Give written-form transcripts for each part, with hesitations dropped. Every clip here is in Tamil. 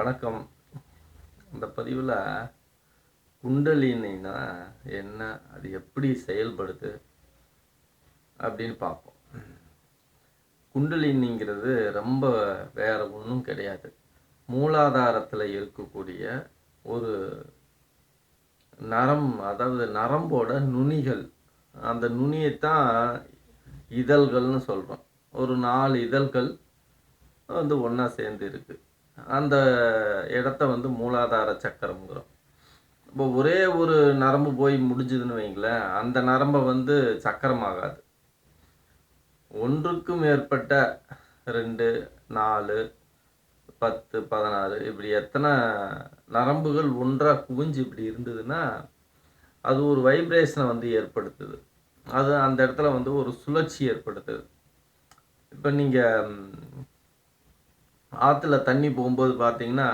வணக்கம். இந்த பதிவில் குண்டலினினா என்ன, அது எப்படி செயல்படுது அப்படின்னு பார்ப்போம். குண்டலினிங்கிறது ரொம்ப வேற ஒன்றும் கிடையாது. மூலாதாரத்தில் இருக்கக்கூடிய ஒரு அதாவது நரம்போட நுனிகள். அந்த நுனியைத்தான் இதழ்கள்னு சொல்கிறோம். ஒரு 4 இதழ்கள் ஒன்றா சேர்ந்து இருக்கு. அந்த இடத்த மூலாதார சக்கரம்ங்கிறோம். இப்போ ஒரே ஒரு நரம்பு போய் முடிஞ்சதுன்னு வைங்களேன், அந்த நரம்பை சக்கரமாகாது. ஒன்றுக்கு மேற்பட்ட 2, 4, 10, 16 இப்படி எத்தனை நரம்புகள் ஒன்றாக குவிஞ்சு இப்படி இருந்ததுன்னா அது ஒரு வைப்ரேஷனை ஏற்படுத்துது. அது அந்த இடத்துல ஒரு சுழற்சி ஏற்படுத்துது. இப்போ நீங்கள் ஆற்றுல தண்ணி போகும்போது பார்த்தீங்கன்னா,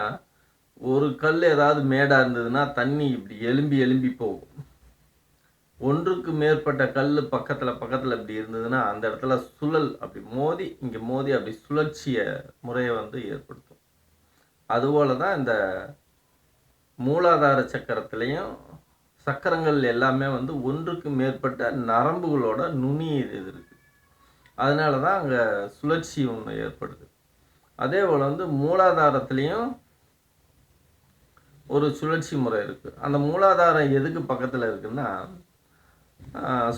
ஒரு கல் ஏதாவது மேடாக இருந்ததுன்னா தண்ணி இப்படி எலும்பி எலும்பி போகும். ஒன்றுக்கு மேற்பட்ட கல் பக்கத்தில் இப்படி இருந்ததுன்னா அந்த இடத்துல சுழல் அப்படி மோதி இங்கே மோதி அப்படி சுழற்சிய முறையை ஏற்படுத்தும். அதுபோல தான் இந்த மூலாதார சக்கரத்திலையும் சக்கரங்கள் எல்லாமே ஒன்றுக்கு மேற்பட்ட நரம்புகளோட நுனி இது இருக்குது. அதனால தான் அங்கே சுழற்சி ஒன்று ஏற்படுது. அதே போல் மூலாதாரத்துலேயும் ஒரு சுழற்சி முறை இருக்குது. அந்த மூலாதாரம் எதுக்கு பக்கத்தில் இருக்குன்னா,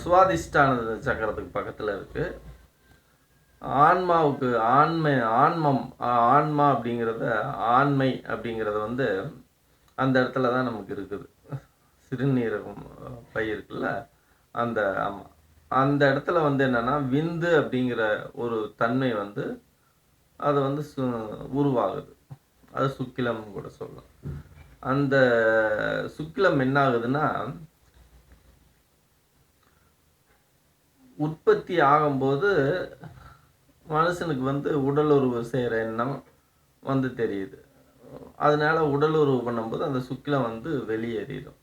சுவாதிஷ்டான சக்கரத்துக்கு பக்கத்தில் இருக்குது. ஆன்மாவுக்கு ஆன்மா அப்படிங்கிறத ஆண்மை அப்படிங்கிறது அந்த இடத்துல தான் நமக்கு இருக்குது. சிறுநீரகம் பை இருக்குல்ல, அந்த ஆமாம் அந்த இடத்துல என்னென்னா விந்து அப்படிங்கிற ஒரு தன்மை அது உருவாகுது. அது சுக்கிலம்னு கூட சொல்லலாம். அந்த சுக்கிலம் என்ன ஆகுதுன்னா, உற்பத்தி ஆகும்போது மனுஷனுக்கு உடலுறவு செய்கிற எண்ணம் தெரியுது. அதனால உடலுறவு பண்ணும்போது அந்த சுக்கிலம் வெளியேறிடும்.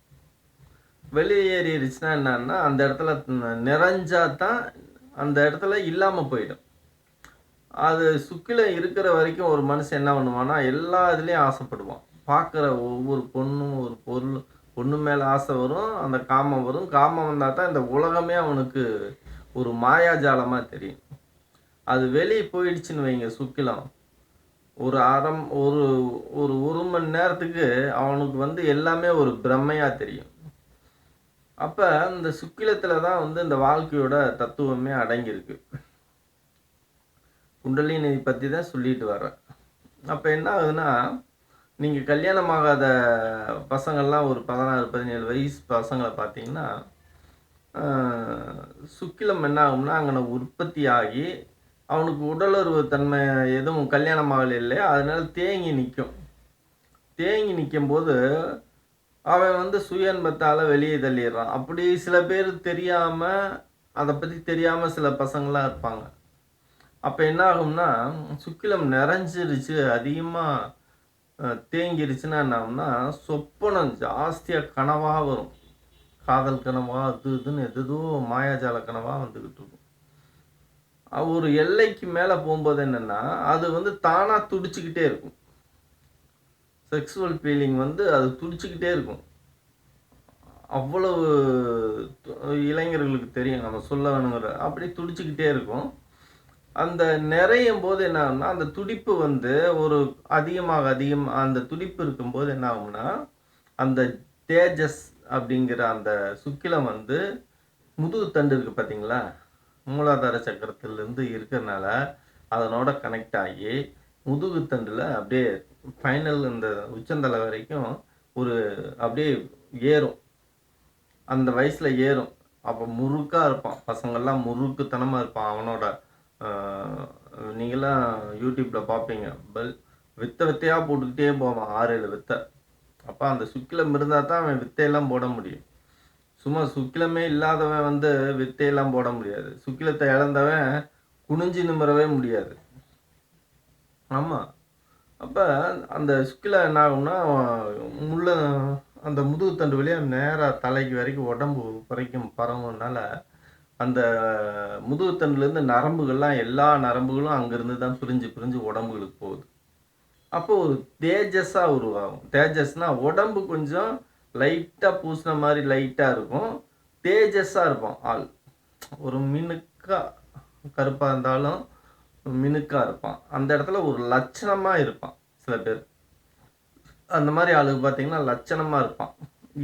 வெளியேறிடுச்சுன்னா என்னன்னா, அந்த இடத்துல நிறைஞ்சாதான் அந்த இடத்துல இல்லாமல் போயிடும். அது சுக்கிலம் இருக்கிற வரைக்கும் ஒரு மனுஷன் என்ன பண்ணுவான்னா, எல்லா இதுலேயும் ஆசைப்படுவான். பார்க்குற ஒவ்வொரு பொண்ணும் ஒரு பொண்ணு மேலே ஆசை வரும், அந்த காமம் வரும். காமம் வந்தால் தான் இந்த உலகமே அவனுக்கு ஒரு மாயாஜாலமாக தெரியும். அது வெளியே போயிடுச்சுன்னு வைங்க சுக்கிலம், ஒரு ஒரு மணி நேரத்துக்கு அவனுக்கு எல்லாமே ஒரு பிரம்மையாக தெரியும். அப்போ இந்த சுக்கிலத்தில் தான் இந்த வாழ்க்கையோட தத்துவமே அடங்கியிருக்கு. குண்டலினி பற்றி தான் சொல்லிட்டு வர்றேன். அப்போ என்ன ஆகுதுன்னா, நீங்கள் கல்யாணமாகாத பசங்கள்லாம் ஒரு 16, 17 வயசு பசங்களை பார்த்தீங்கன்னா, சுக்கிலம் என்ன ஆகும்னா அங்கே உற்பத்தி ஆகி அவனுக்கு உடலுறவு தன்மை எதுவும் கல்யாணமாகல இல்லையா, அதனால தேங்கி நிற்கும். தேங்கி நிற்கும் போது அவன் சுயன்பத்தால் வெளியே தள்ளிடுறான். அப்படி சில பேர் தெரியாமல், அதை பற்றி தெரியாமல் சில பசங்களாம் இருப்பாங்க. அப்போ என்ன ஆகும்னா, சுக்கிலம் நிறைஞ்சிருச்சு, அதிகமாக தேங்கிருச்சுன்னா என்ன ஆகும்னா, சொப்பனம் ஜாஸ்தியாக கனவாக வரும். காதல் கனவா, இதுன்னு எதோ மாயாஜால கனவாக வந்துக்கிட்டு இருக்கும். ஒரு எல்லைக்கு மேலே போகும்போது என்னென்னா, அது தானாக துடிச்சுக்கிட்டே இருக்கும். செக்ஸுவல் ஃபீலிங் அது துடிச்சுக்கிட்டே இருக்கும். அவ்வளவு இளைஞர்களுக்கு தெரியும், நம்ம சொல்ல வேணுங்கிற அப்படி துடிச்சுக்கிட்டே இருக்கும். அந்த நிறையும் போது என்ன ஆகும்னா, அந்த துடிப்பு ஒரு அதிகம் அந்த துடிப்பு இருக்கும்போது என்ன ஆகும்னா, அந்த தேஜஸ் அப்படிங்கிற அந்த சுக்கிலம் முதுகு தண்டு இருக்குது பார்த்தீங்களா, மூலாதார சக்கரத்திலேருந்து இருக்கிறதுனால அதனோட கனெக்ட் ஆகி முதுகு தண்டில் அப்படியே ஃபைனல் இந்த உச்சந்தலை வரைக்கும் அப்படியே ஏறும். அந்த வயசில் ஏறும். அப்போ முறுக்காக இருப்பான். பசங்கள்லாம் முறுக்குத்தனமாக இருப்பான். அவனோட நீங்களாம் யூடியூப்பில் பார்ப்பீங்க, வித்தையாக போட்டுக்கிட்டே போவான், 6-7 வித்தை. அப்போ அந்த சுக்கிலம் இருந்தால் தான் அவன் வித்தையெல்லாம் போட முடியும். சும்மா சுக்கிலமே இல்லாதவன் வித்தையெல்லாம் போட முடியாது. சுக்கிலத்தை இழந்தவன் குனிஞ்சு நிமிரவே முடியாது. ஆமாம். அப்போ அந்த சுக்கிலம் என்ன ஆகும்னா, அந்த முதுகுத்தண்டு வழியாக நேராக தலைக்கு வரைக்கும் உடம்பு வரைக்கும் பரவுனால அந்த முதுகுத்தண்டுலேருந்து நரம்புகள்லாம் எல்லா நரம்புகளும் அங்கேருந்து தான் பிரிஞ்சு பிரிஞ்சு உடம்புகளுக்கு போகுது. அப்போ ஒரு தேஜஸாக உருவாகும். தேஜஸ்னால் உடம்பு கொஞ்சம் லைட்டாக பூசின மாதிரி லைட்டாக இருக்கும். தேஜஸாக இருப்பான் ஆள். ஒரு மினுக்கா கருப்பாக இருந்தாலும் மினுக்கா இருப்பான். அந்த இடத்துல ஒரு லட்சணமாக இருப்பான் சில பேர். அந்த மாதிரி ஆளுக்கு பார்த்தீங்கன்னா லட்சணமாக இருப்பான்.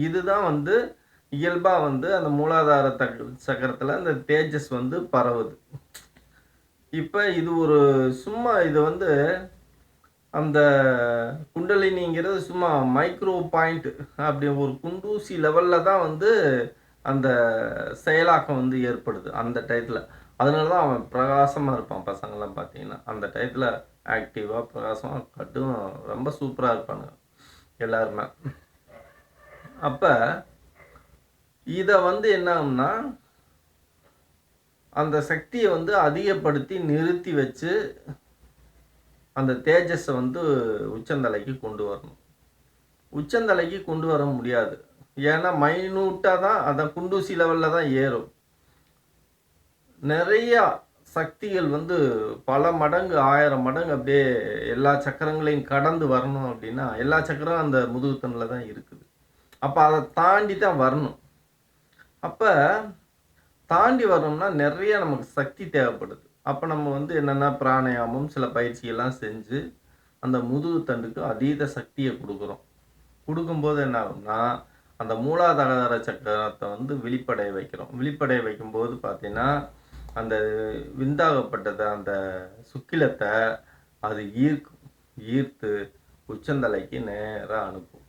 இதுதான் வந்து இயல்பாக வந்து அந்த மூலாதார சக்கரத்தில் அந்த தேஜஸ் வந்து பரவுது. இப்போ இது ஒரு சும்மா இது வந்து அந்த குண்டலினிங்கிறது சும்மா மைக்ரோ பாயிண்ட் அப்படி ஒரு குண்டூசி லெவலில் தான் வந்து அந்த செயலாக்கம் வந்து ஏற்படுது அந்த டயத்தில். அதனால தான் அவன் பிரகாசமாக இருப்பான். பசங்கள்லாம் பார்த்தீங்கன்னா அந்த டயத்தில் ஆக்டிவாக பிரகாசமாக கட்டும் ரொம்ப சூப்பராக இருப்பாங்க எல்லாருமே. அப்போ இதை வந்து என்ன அந்த சக்தியை வந்து அதிகப்படுத்தி நிறுத்தி வச்சு அந்த தேஜஸை வந்து உச்சந்தலைக்கு கொண்டு வரணும். உச்சந்தலைக்கு கொண்டு வர முடியாது. ஏன்னா மைனூட்டாக தான் அந்த குண்டூசி லெவலில் தான் ஏறும். நிறையா சக்திகள் வந்து பல மடங்கு 1000 மடங்கு அப்படியே எல்லா சக்கரங்களையும் கடந்து வரணும் அப்படின்னா எல்லா சக்கரம் அந்த முதுகுத்தனில் தான் இருக்குது. அப்போ அதை தாண்டி தான் வரணும். அப்போ தாண்டி வரணும்னா நிறைய நமக்கு சக்தி தேவைப்படுது. அப்போ நம்ம வந்து என்னென்னா பிராணாயாமம் சில பயிற்சியெல்லாம் செஞ்சு அந்த முதுகுத்தண்டுக்கு அதீத சக்தியை கொடுக்குறோம். கொடுக்கும்போது என்ன ஆகும்னா அந்த மூலாதார சக்கரத்தை வந்து விழிப்படைய வைக்கிறோம். விழிப்படைய வைக்கும்போது பார்த்தீங்கன்னா அந்த விந்தாகப்பட்டதை அந்த சுக்கிலத்தை அது ஈர்த்து உச்சந்தலைக்கு நேராக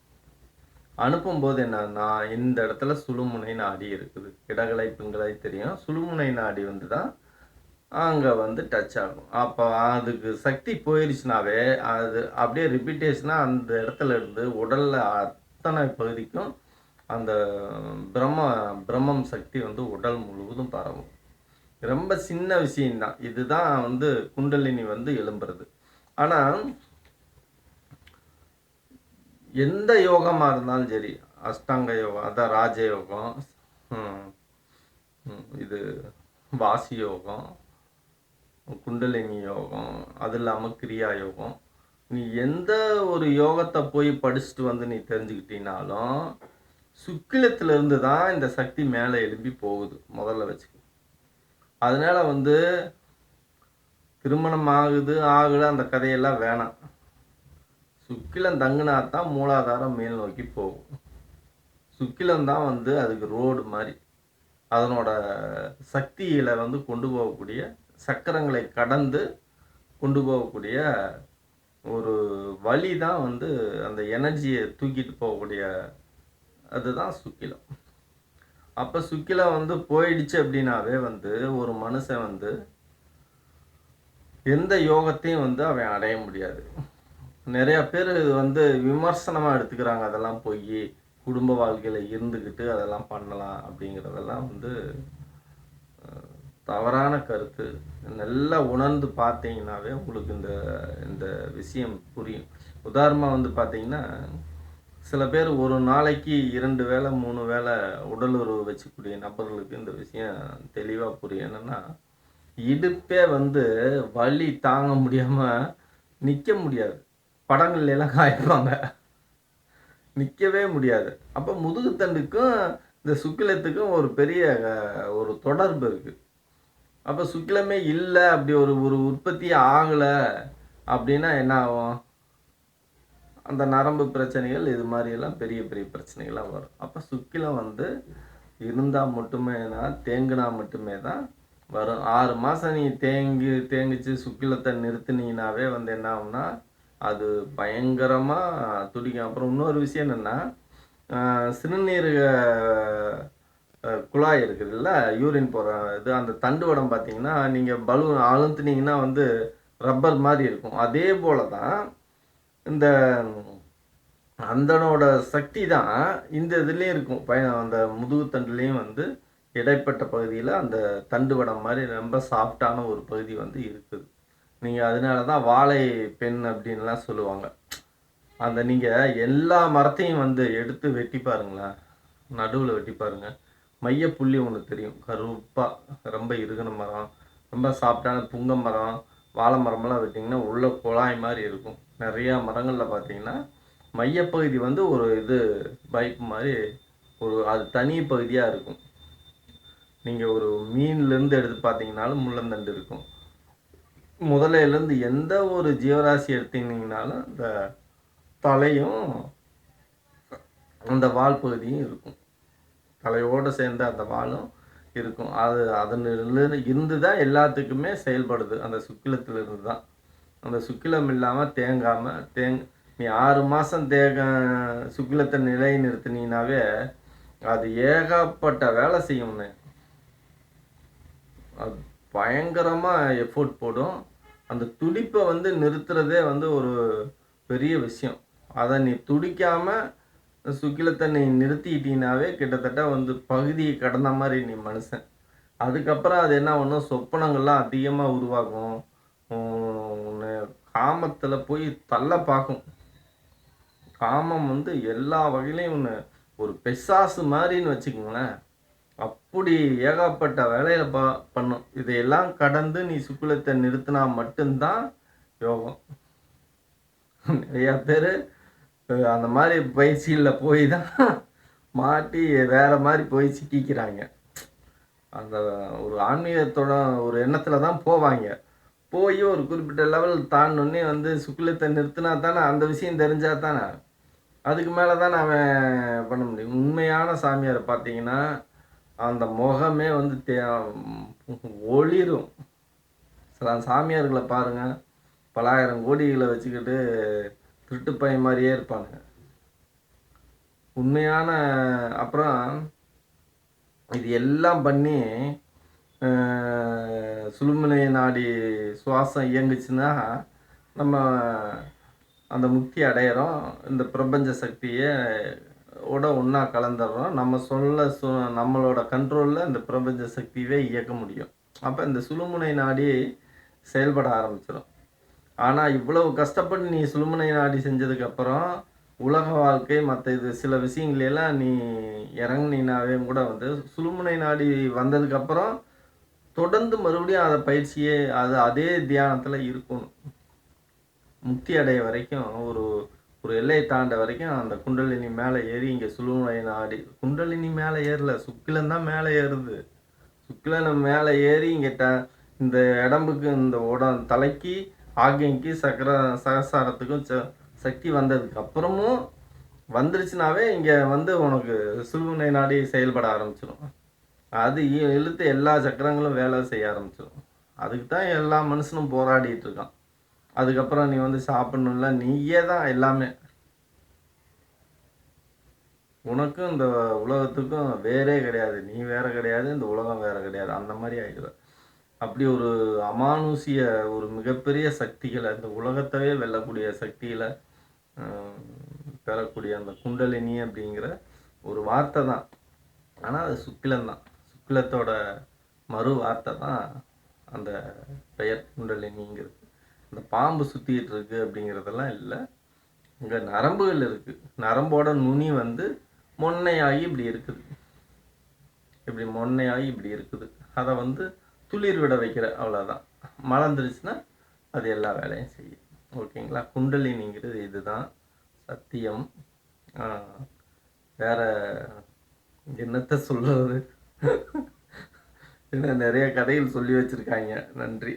அனுப்பும்போது என்னன்னா இந்த இடத்துல சுழுமுனை நாடி இருக்குது. இடகலை பிங்களை தெரியும். சுழுமுனை நாடி வந்து தான் அங்கே வந்து டச் ஆகும். அப்போ அதுக்கு சக்தி போயிடுச்சுனாவே அது அப்படியே ரிப்பீட்டேஷனாக அந்த இடத்துல இருந்து உடலில் அத்தனை பகுதிக்கும் அந்த பிரம்மம் சக்தி வந்து உடல் முழுவதும் பரவும். ரொம்ப சின்ன விஷயம்தான். இதுதான் வந்து குண்டலினி வந்து எழும்புறது. ஆனால் எந்த யோகமாக இருந்தாலும் சரி, அஷ்டாங்க யோகம், அதான் ராஜயோகம், இது வாசி யோகம், குண்டலினி யோகம், அது இல்லாமல் கிரியா யோகம், நீ எந்த ஒரு யோகத்தை போய் படிச்சுட்டு வந்து நீ தெரிஞ்சுக்கிட்டீங்கனாலும் சுக்கிலத்திலிருந்து தான் இந்த சக்தி மேலே எழுப்பி போகுது. முதல்ல வச்சுக்க. அதனால வந்து திருமணம் ஆகலை அந்த கதையெல்லாம் வேணாம். சுக்கிலம் தங்குனாத்தான் மூலாதாரம் மேல் நோக்கி போகும். சுக்கிலம் தான் வந்து அதுக்கு ரோடு மாதிரி. அதனோட சக்தியில் வந்து கொண்டு போகக்கூடிய சக்கரங்களை கடந்து கொண்டு போகக்கூடிய ஒரு வழி தான் வந்து அந்த எனர்ஜியை தூக்கிட்டு போகக்கூடிய அதுதான் சுக்கிலம். அப்போ சுக்கிலம் வந்து போயிடுச்சு அப்படின்னாவே வந்து ஒரு மனுஷன் வந்து எந்த யோகத்தையும் வந்து அவன் அடைய முடியாது. நிறைய பேர் இது வந்து விமர்சனமாக எடுத்துக்கிறாங்க. அதெல்லாம் போய் குடும்ப வாழ்க்கையில் இருந்துக்கிட்டு அதெல்லாம் பண்ணலாம் அப்படிங்கிறதெல்லாம் வந்து தவறான கருத்து. நல்லா உணர்ந்து பார்த்தீங்கன்னாவே உங்களுக்கு இந்த விஷயம் புரியும். உதாரணமாக வந்து பார்த்தீங்கன்னா சில பேர் ஒரு நாளைக்கு 2 வேளை 3 வேளை உடல் உறவு வச்சுக்கூடிய நபர்களுக்கு இந்த விஷயம் தெளிவாக புரியும். என்னென்னா இடுப்பே வந்து வலி தாங்க முடியாமல் நிற்க முடியாது. படங்கள்ல எல்லாம் காய்ப்பாங்க, நிற்கவே முடியாது. அப்போ முதுகுத்தண்டுக்கும் இந்த சுக்கிலத்துக்கும் ஒரு பெரிய ஒரு தொடர்பு இருக்குது. அப்போ சுக்கிலமே இல்லை, அப்படி ஒரு உற்பத்தி ஆகலை அப்படின்னா என்ன ஆகும்? அந்த நரம்பு பிரச்சனைகள் இது மாதிரியெல்லாம் பெரிய பெரிய பிரச்சனைகள்லாம் வரும். அப்போ சுக்கிலம் வந்து இருந்தால் மட்டுமே தான், தேங்கினா மட்டுமே தான் வரும். 6 மாதம் நீ தேங்கிச்சு சுக்கிலத்தை நிறுத்தினீங்கனாவே வந்து என்ன ஆகும்னா அது பயங்கரமாக துடிக்கும். அப்புறம் இன்னொரு விஷயம் என்னென்னா சிறுநீரக குழாய் இருக்குதுல்ல, யூரின் போகிற இது, அந்த தண்டுவடம் பார்த்தீங்கன்னா நீங்கள் பலூன் அழுத்துனீங்கன்னா வந்து ரப்பர் மாதிரி இருக்கும். அதே போல தான் இந்த அந்தனோட சக்தி தான் இந்த இதுலேயும் இருக்கும். அந்த முதுகுத்தண்டுலேயும் வந்து இடைப்பட்ட பகுதியில் அந்த தண்டுவடம் மாதிரி ரொம்ப சாஃப்டான ஒரு பகுதி வந்து இருக்குது. நீங்கள் அதனால தான் வாழை பெண் அப்படின்லாம் சொல்லுவாங்க. அந்த நீங்கள் எல்லா மரத்தையும் வந்து எடுத்து வெட்டி பாருங்களேன், நடுவில் வெட்டி பாருங்கள், மையப்புள்ளி ஒன்று தெரியும் கருப்பாக. ரொம்ப இறுகின மரம், ரொம்ப சாஃப்டான புங்க மரம், வாழை மரமெல்லாம் வெட்டிங்கன்னா உள்ள குழாய் மாதிரி இருக்கும். நிறையா மரங்களில் பார்த்தீங்கன்னா மையப்பகுதி வந்து ஒரு இது பைப் மாதிரி ஒரு அது தனி பகுதியாக இருக்கும். நீங்கள் ஒரு மீன்லேருந்து எடுத்து பார்த்தீங்கன்னாலும் முள்ளந்தண்டு இருக்கும். முதலையிலேருந்து எந்த ஒரு ஜீவராசி எடுத்தீங்கன்னாலும் இந்த தலையும் அந்த வால் பகுதியும் இருக்கும். தலையோடு சேர்ந்த அந்த வாலும் இருக்கும். அது அதனிலிருந்து இருந்து தான் எல்லாத்துக்குமே செயல்படுது. அந்த சுக்கிலத்திலிருந்து தான். அந்த சுக்கிலம் இல்லாமல் தேங்காமல் நீ 6 மாதம் சுக்கிலத்தை நிலை நிறுத்தினீங்கனாவே அது ஏகப்பட்ட வேலை செய்யும்னு. அது பயங்கரமாக எஃபோர்ட் போடும். அந்த துடிப்பை வந்து நிறுத்துறதே வந்து ஒரு பெரிய விஷயம். அதை நீ துடிக்காமல் சுக்கிலத்தை நீ நிறுத்திக்கிட்டீங்கனாவே கிட்டத்தட்ட வந்து பகுதியை கடந்த மாதிரி நீ மனுஷன். அதுக்கப்புறம் அது என்ன பண்ணும், சொப்பனங்கள்லாம் அதிகமாக உருவாகும். காமத்தில் போய் தள்ள பார்க்கும். காமம் வந்து எல்லா வகையிலையும் ஒன்று ஒரு பெசாசு மாதிரின்னு வச்சுக்கோங்களேன். அப்படி ஏகப்பட்ட வேலையில பண்ணும். இதையெல்லாம் கடந்து நீ சுக்கிலத்தை நிறுத்தினா மட்டும்தான் யோகம். நிறையா பேர் அந்த மாதிரி பயிற்சியில் போய் தான் மாட்டி வேற மாதிரி போய் சிக்கிக்கிறாங்க. அந்த ஒரு ஆன்மீகத்தோட ஒரு எண்ணத்தில் தான் போவாங்க. போய் ஒரு குறிப்பிட்ட லெவல் தாண்டோன்னே வந்து சுக்கிலத்தை நிறுத்தினா தானே அந்த விஷயம் தெரிஞ்சா தானே அதுக்கு மேலே தான் அவன் பண்ண முடியும். உண்மையான சாமியார் பார்த்தீங்கன்னா அந்த முகமே வந்து ஒளிரும். சில சாமியார்களை பாருங்கள், பலாயிரம் கோடிகளை வச்சுக்கிட்டு திருட்டு பையன் மாதிரியே இருப்பானுங்க. உண்மையான அப்புறம் இது எல்லாம் பண்ணி சுழுமுனை நாடி சுவாசம் இயங்குச்சுன்னா நம்ம அந்த முக்தி அடையிறோம். இந்த பிரபஞ்ச சக்தியை ஒன்றா கலந்துடுறோம். நம்ம நம்மளோட கண்ட்ரோலில் இந்த பிரபஞ்ச சக்தியவே இயக்க முடியும். அப்போ இந்த சுழுமுனை நாடி செயல்பட ஆரம்பிச்சிடும். ஆனால் இவ்வளவு கஷ்டப்பட்டு நீ சுழுமுனை நாடி செஞ்சதுக்கப்புறம் உலக வாழ்க்கை மற்ற இது சில விஷயங்களெல்லாம் நீ இறங்குனாவே கூட வந்து சுழுமுனை நாடி வந்ததுக்கப்புறம் தொடர்ந்து மறுபடியும் அதை பயிற்சியே அதே தியானத்தில் இருக்கணும். முக்தி அடைய வரைக்கும் ஒரு எல்லையை தாண்ட வரைக்கும் அந்த குண்டலினி மேலே ஏறி இங்கே சுழுமுனை நாடி குண்டலினி மேலே ஏறல, சுக்கிலம் தான் மேலே ஏறுது. சுக்கிலம் மேலே ஏறி இங்கே இந்த இடம்புக்கு இந்த தலைக்கு ஆகியக்கு சகசாரத்துக்கும் சக்தி வந்ததுக்கு அப்புறமும் வந்துருச்சுனாவே இங்கே வந்து உனக்கு சுழுமுனை நாடி செயல்பட ஆரம்பிச்சிடும். அது இழுத்து எல்லா சக்கரங்களும் வேலை செய்ய ஆரம்பிச்சிடும். அதுக்கு தான் எல்லா மனுஷனும் போராடிட்டு இருக்கான். அதுக்கப்புறம் நீ வந்து சாப்பிடணும்ல, நீயே தான் எல்லாமே. உனக்கும் இந்த உலகத்துக்கும் வேறே கிடையாது. நீ வேற கிடையாது, இந்த உலகம் வேற கிடையாது. அந்த மாதிரி ஆகிடுவேன். அப்படி ஒரு அமானுஷிய ஒரு மிகப்பெரிய சக்திகளை, இந்த உலகத்தவே வெல்லக்கூடிய சக்திகளை பெறக்கூடிய அந்த குண்டலினி அப்படிங்கிற ஒரு வார்த்தை தான். ஆனால் அது சுக்கிலம்தான். சுக்கிலத்தோட மறு வார்த்தை தான் அந்த பெயர் குண்டலினிங்கிறது. இந்த பாம்பு சுற்றிக்கிட்டு இருக்கு அப்படிங்கிறதெல்லாம் இல்லை. இங்கே நரம்புகள் இருக்குது. நரம்போட நுனி வந்து மொன்னையாகி இப்படி இருக்குது. இப்படி மொன்னையாகி இப்படி இருக்குது. அதை வந்து துளிர் விட வைக்கிற, அவ்வளோதான். மலர்ந்துருச்சுன்னா அது எல்லா வேலையும் செய்யும். ஓகேங்களா? குண்டலினிங்கிறது இதுதான் சத்தியம். வேற என்னத்தை சொல்கிறது? நிறைய கதைகள் சொல்லி வச்சுருக்காங்க. நன்றி.